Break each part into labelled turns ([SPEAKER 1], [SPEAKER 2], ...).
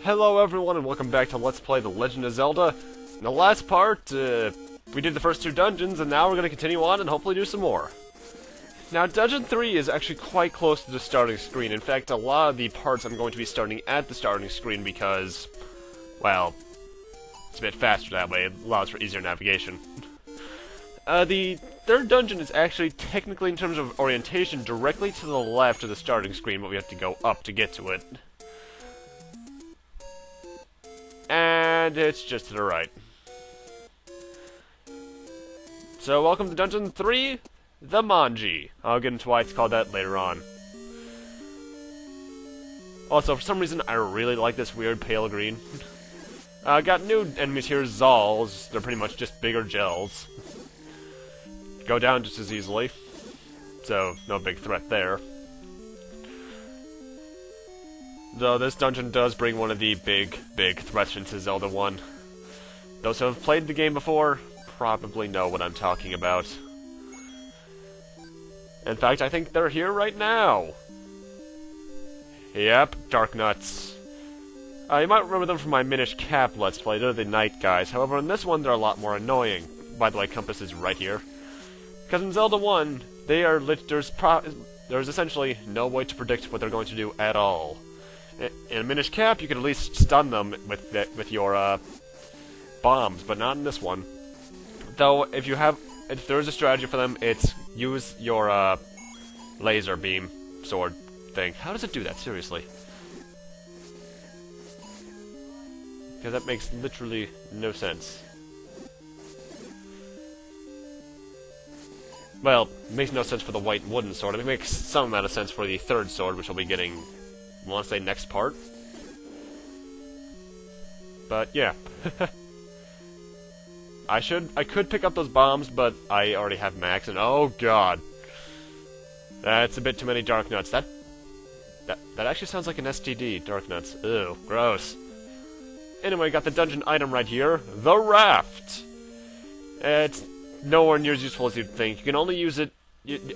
[SPEAKER 1] Hello everyone and welcome back to Let's Play The Legend of Zelda. In the last part, we did the first two dungeons and now we're going to continue on and hopefully do some more. Now Dungeon 3 is actually quite close to the starting screen. In fact, a lot of the parts I'm going to be starting at the starting screen because, well, it's a bit faster that way. It allows for easier navigation. The third dungeon is actually technically, in terms of orientation, directly to the left of the starting screen, but we have to go up to get to it. And it's just to the right. So, welcome to Dungeon 3, the Manji. I'll get into why it's called that later on. Also, for some reason, I really like this weird pale green. Got new enemies here, Zals. They're pretty much just bigger gels. Go down just as easily. So, no big threat there. Though this dungeon does bring one of the big threats into Zelda 1. Those who have played the game before probably know what I'm talking about. In fact, I think they're here right now. Yep, Dark Nuts. You might remember them from my Minish Cap Let's Play. They're the night guys. However, in this one, they're a lot more annoying. By the way, compass is right here. Because in Zelda 1, there's essentially no way to predict what they're going to do at all. In a Minish Cap, you could at least stun them with your bombs, but not in this one. Though, if there is a strategy for them, it's use your laser beam sword thing. How does it do that? Seriously. Because that makes literally no sense. Well, it makes no sense for the white wooden sword. It makes some amount of sense for the third sword, which we'll be getting, I want to say, next part. But, yeah. I could pick up those bombs, but I already have max, and oh god. That's a bit too many Dark Nuts. That actually sounds like an STD, Dark Nuts. Ew, gross. Anyway, got the dungeon item right here, the raft. It's nowhere near as useful as you'd think. You can only use it...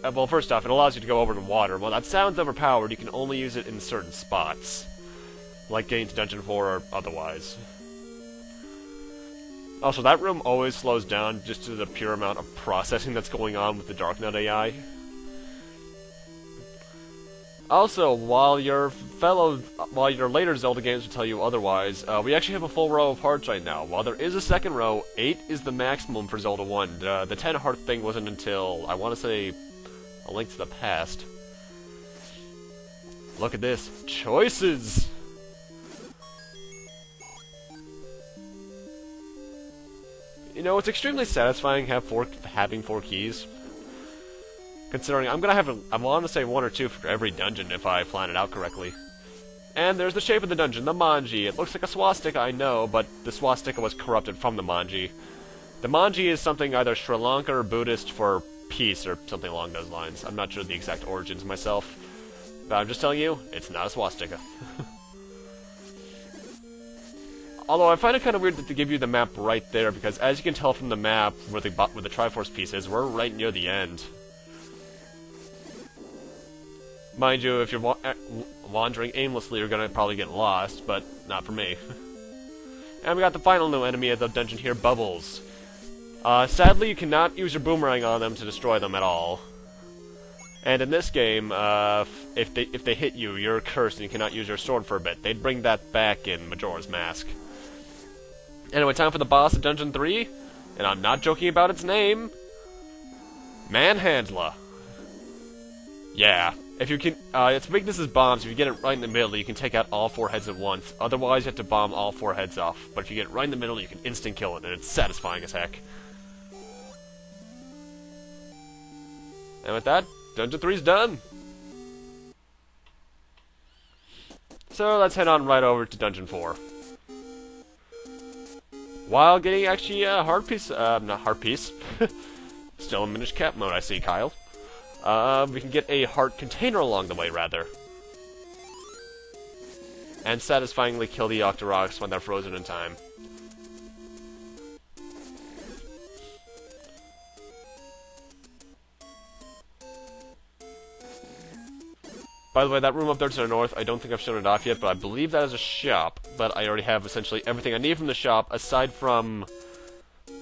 [SPEAKER 1] well, first off, it allows you to go over the water. Well, that sounds overpowered. You can only use it in certain spots. Like getting to Dungeon 4 or otherwise. Also, that room always slows down just to the pure amount of processing that's going on with the Darknut AI. Also, while your later Zelda games will tell you otherwise, we actually have a full row of hearts right now. While there is a second row, 8 is the maximum for Zelda 1. The 10 heart thing wasn't until, I want to say, A Link to the Past. Look at this. Choices! You know, it's extremely satisfying having 4 keys. Considering I want to say 1 or 2 for every dungeon if I plan it out correctly. And there's the shape of the dungeon, the Manji. It looks like a swastika, I know, but the swastika was corrupted from the Manji. The Manji is something either Sri Lanka or Buddhist for peace or something along those lines. I'm not sure the exact origins myself. But I'm just telling you, it's not a swastika. Although I find it kind of weird that they give you the map right there, because as you can tell from the map where the Triforce piece is, we're right near the end. Mind you, if you're wandering aimlessly, you're gonna probably get lost, but not for me. And we got the final new enemy of the dungeon here, Bubbles. Sadly, you cannot use your boomerang on them to destroy them at all. And in this game, if they hit you, you're cursed and you cannot use your sword for a bit. They'd bring that back in Majora's Mask. Anyway, time for the boss of Dungeon 3, and I'm not joking about its name. Manhandla. Yeah. If you can, its weakness is bombs. If you get it right in the middle, you can take out all 4 heads at once. Otherwise, you have to bomb all 4 heads off. But if you get it right in the middle, you can instant kill it, and it's satisfying as heck. And with that, Dungeon 3's done. So let's head on right over to Dungeon 4. While getting actually a heart piece, not heart piece. Still in Minish Cap mode, I see, Kyle. We can get a heart container along the way, rather. And satisfyingly kill the Octoroks when they're frozen in time. By the way, that room up there to the north, I don't think I've shown it off yet, but I believe that is a shop. but I already have essentially everything I need from the shop, aside from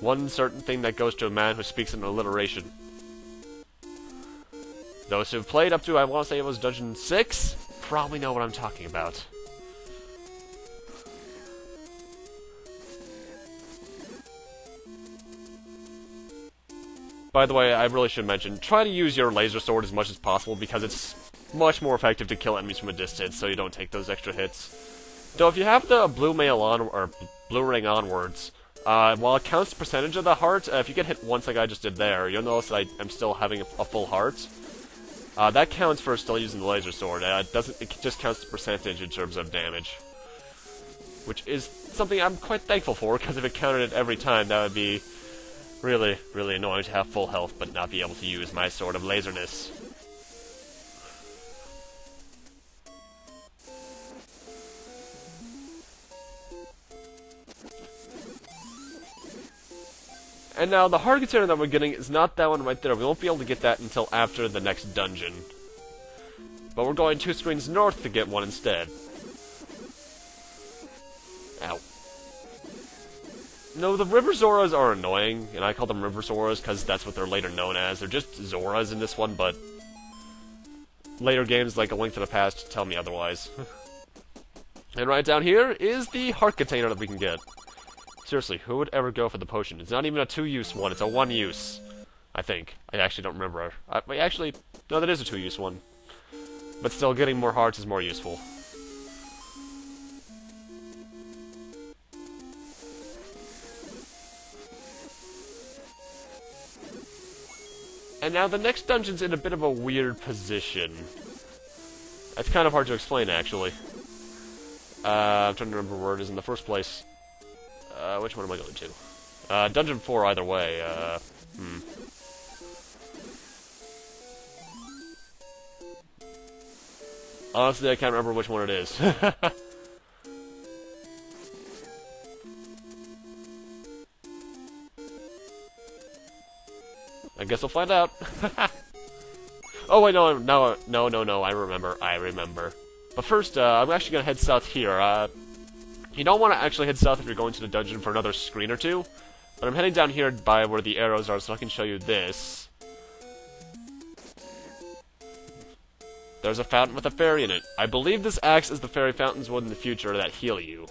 [SPEAKER 1] one certain thing that goes to a man who speaks in alliteration. Those who've played up to, I want to say it was Dungeon 6, probably know what I'm talking about. By the way, I really should mention, try to use your laser sword as much as possible, because it's much more effective to kill enemies from a distance, so you don't take those extra hits. Though if you have the blue mail on, or blue ring onwards, while it counts the percentage of the heart, if you get hit once like I just did there, you'll notice that I'm still having a full heart. That counts for still using the laser sword. It just counts the percentage in terms of damage. Which is something I'm quite thankful for, because if it counted it every time, that would be really, really annoying to have full health, but not be able to use my sword of laserness. And now, the heart container that we're getting is not that one right there. We won't be able to get that until after the next dungeon. But we're going 2 screens north to get one instead. Ow. No, the River Zoras are annoying, and I call them River Zoras because that's what they're later known as. They're just Zoras in this one, but later games like A Link to the Past tell me otherwise. And right down here is the heart container that we can get. Seriously, who would ever go for the potion? It's not even a 2-use one, it's a 1-use. I think. I actually don't remember. Actually, no, that is a 2-use one. But still, getting more hearts is more useful. And now the next dungeon's in a bit of a weird position. It's kind of hard to explain, actually. I'm trying to remember where it is in the first place. Which one am I going to? Dungeon 4 either way, Honestly, I can't remember which one it is. I guess we'll find out. Oh wait, no, I remember. But first, I'm actually gonna head south here. You don't want to actually head south if you're going to the dungeon for another screen or two. But I'm heading down here by where the arrows are so I can show you this. There's a fountain with a fairy in it. I believe this acts as the fairy fountains would in the future that heal you.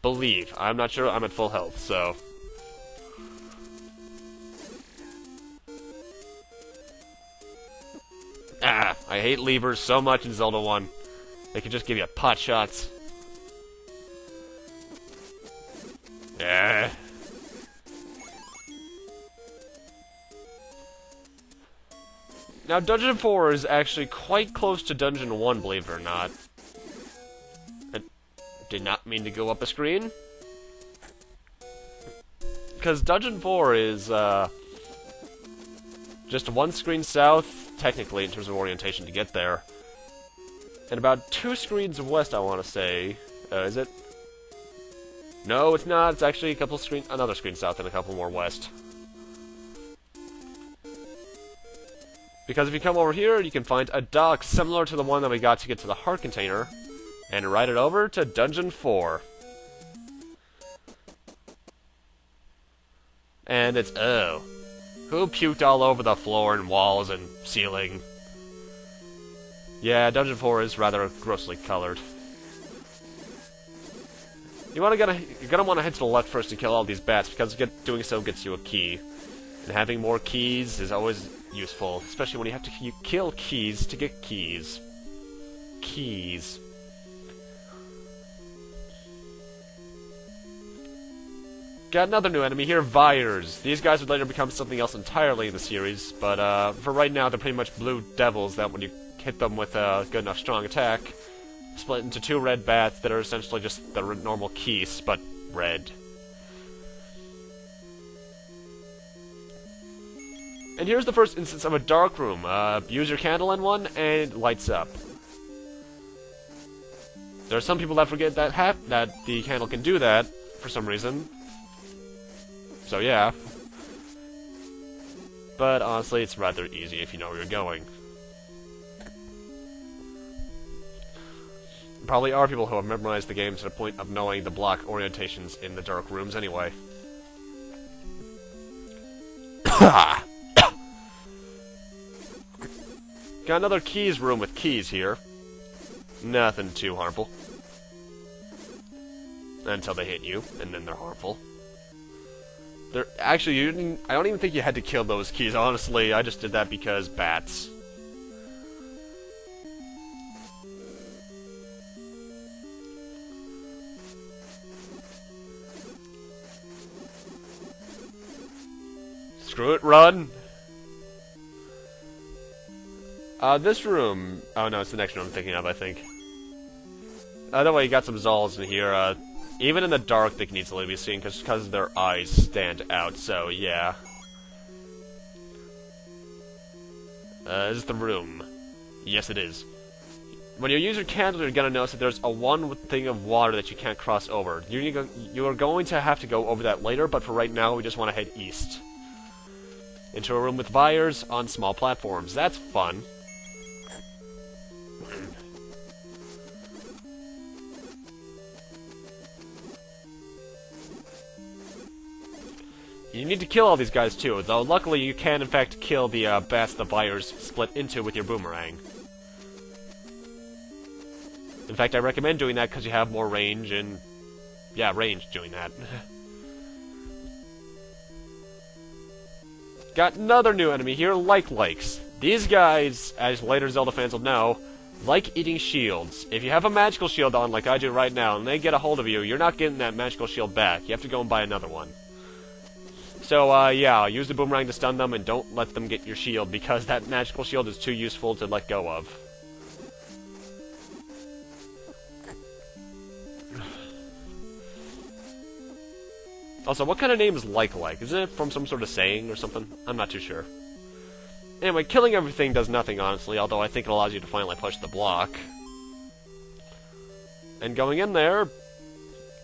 [SPEAKER 1] Believe. I'm not sure, I'm at full health, so... Ah, I hate levers so much in Zelda 1. They can just give you pot shots. Yeah. Now, Dungeon 4 is actually quite close to Dungeon 1, believe it or not. I did not mean to go up a screen. Because Dungeon 4 is, just 1 screen south, technically, in terms of orientation to get there. And about 2 screens west, I want to say. Is it? No, it's not. It's actually another screen south and a couple more west. Because if you come over here, you can find a dock similar to the one that we got to get to the heart container, and ride it over to Dungeon 4. And it's, oh. Who puked all over the floor and walls and ceiling? Yeah, Dungeon 4 is rather grossly colored. You're gonna want to head to the left first to kill all these bats, because doing so gets you a key. And having more keys is always useful, especially when you have to kill keys to get keys. Keys. Got another new enemy here, Vyres. These guys would later become something else entirely in the series, but for right now they're pretty much blue devils that when you hit them with a good enough strong attack, split into 2 red bats that are essentially just the normal keys, but red. And here's the first instance of a dark room. Use your candle in one, and it lights up. There are some people that forget that the candle can do that, for some reason. So yeah. But honestly, it's rather easy if you know where you're going. Probably are people who have memorized the game to the point of knowing the block orientations in the dark rooms anyway. Got another keys room with keys here. Nothing too harmful. Until they hit you, and then they're harmful. Actually, I don't even think you had to kill those keys, honestly. I just did that because bats. Screw it, run! This room... Oh no, it's the next room I'm thinking of, I think. That way you got some Zolls in here. Even in the dark, they can easily be seen because their eyes stand out, so yeah. Is this the room? Yes, it is. When you use your candle, you're gonna notice that there's a one thing of water that you can't cross over. You are going to have to go over that later, but for right now, we just want to head east. Into a room with wires on small platforms. That's fun. You need to kill all these guys too, though luckily you can in fact kill the bats the wires split into with your boomerang. In fact, I recommend doing that because you have more range and... yeah, range doing that. Got another new enemy here, Likes. These guys, as later Zelda fans will know, like eating shields. If you have a magical shield on, like I do right now, and they get a hold of you, you're not getting that magical shield back. You have to go and buy another one. So, yeah, use the boomerang to stun them, and don't let them get your shield, because that magical shield is too useful to let go of. Also, what kind of name is Like? Is it from some sort of saying or something? I'm not too sure. Anyway, killing everything does nothing, honestly, although I think it allows you to finally push the block. And going in there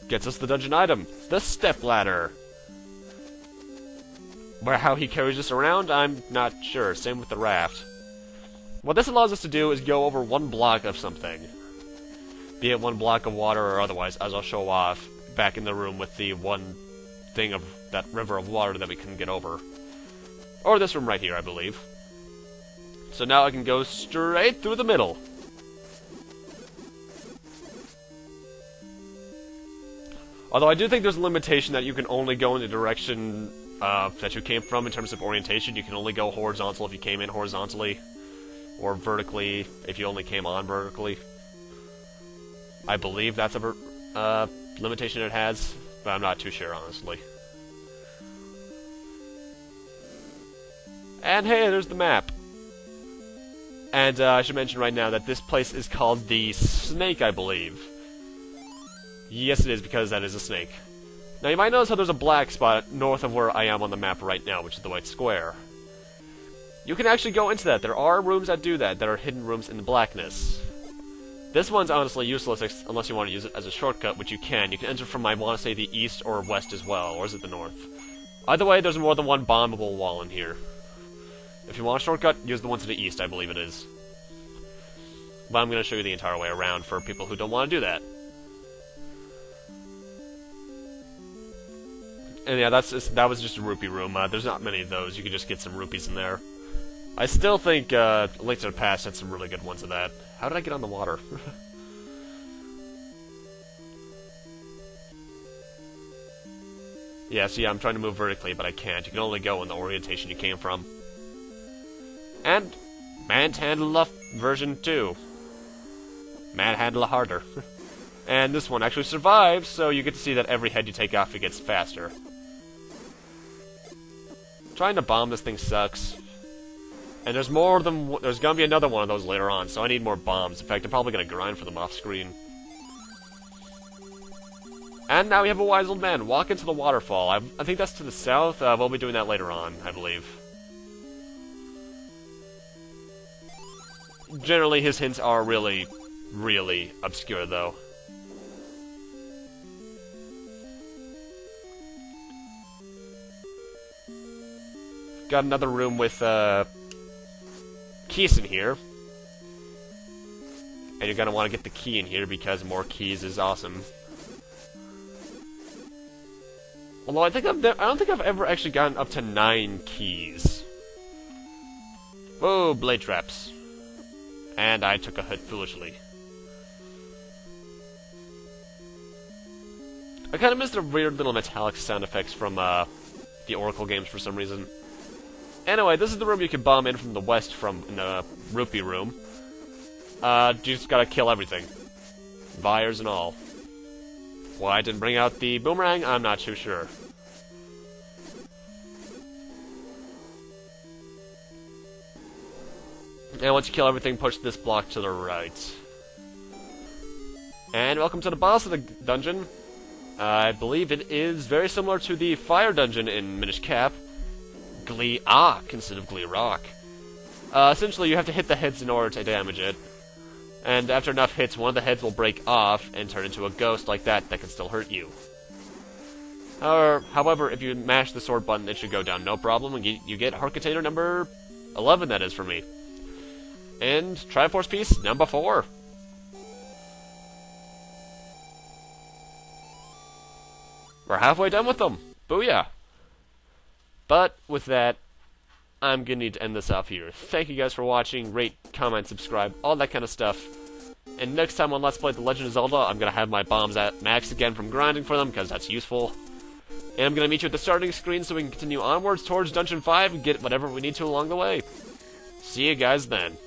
[SPEAKER 1] gets us the dungeon item, the stepladder. Where how he carries this around, I'm not sure. Same with the raft. What this allows us to do is go over one block of something. Be it one block of water or otherwise, as I'll show off back in the room with the one thing of that river of water that we couldn't get over. Or this room right here, I believe. So now I can go straight through the middle. Although I do think there's a limitation that you can only go in the direction that you came from in terms of orientation. You can only go horizontal if you came in horizontally, or vertically if you only came on vertically. I believe that's a limitation it has, but I'm not too sure, honestly. And hey, there's the map. And I should mention right now that this place is called the Snake, I believe. Yes, it is, because that is a snake. Now, you might notice how there's a black spot north of where I am on the map right now, which is the white square. You can actually go into that. There are rooms that do that are hidden rooms in the blackness. This one's honestly useless unless you want to use it as a shortcut, which you can. You can enter from, I want to say, the east or west as well, or is it the north? Either way, there's more than one bombable wall in here. If you want a shortcut, use the one to the east, I believe it is. But I'm going to show you the entire way around for people who don't want to do that. And yeah, that was just a rupee room. There's not many of those. You can just get some rupees in there. I still think Link to the Past had some really good ones of that. How did I get on the water? Yeah, see, I'm trying to move vertically, but I can't. You can only go in the orientation you came from. And Manhandla version 2. Manhandla harder. And this one actually survives, so you get to see that every head you take off, it gets faster. Trying to bomb this thing sucks. And there's gonna be another one of those later on, so I need more bombs. In fact, I'm probably gonna grind for them off screen. And now we have a wise old man. Walk into the waterfall. I think that's to the south. We'll be doing that later on, I believe. Generally, his hints are really, really obscure, though. Got another room with keys in here. And you're gonna want to get the key in here because more keys is awesome. Although I don't think I've ever actually gotten up to 9 keys. Whoa, blade traps. And I took a hit foolishly. I kind of missed the weird little metallic sound effects from the Oracle games for some reason. Anyway, this is the room you can bomb in from the west from in the rupee room. You just gotta kill everything. Fires and all. Why I didn't bring out the boomerang, I'm not too sure. And once you kill everything, push this block to the right. And welcome to the boss of the dungeon. I believe it is very similar to the fire dungeon in Minish Cap. Glee-Ak instead of Glee-Rock. Essentially, you have to hit the heads in order to damage it. And after enough hits, one of the heads will break off and turn into a ghost like that can still hurt you. However, if you mash the sword button, it should go down no problem, and you get heart container number 11, that is, for me. And Triforce piece number 4. We're halfway done with them. Booyah! But with that, I'm gonna need to end this off here. Thank you guys for watching. Rate, comment, subscribe, all that kind of stuff. And next time on Let's Play The Legend of Zelda, I'm gonna have my bombs at max again from grinding for them, because that's useful. And I'm gonna meet you at the starting screen so we can continue onwards towards Dungeon 5 and get whatever we need to along the way. See you guys then.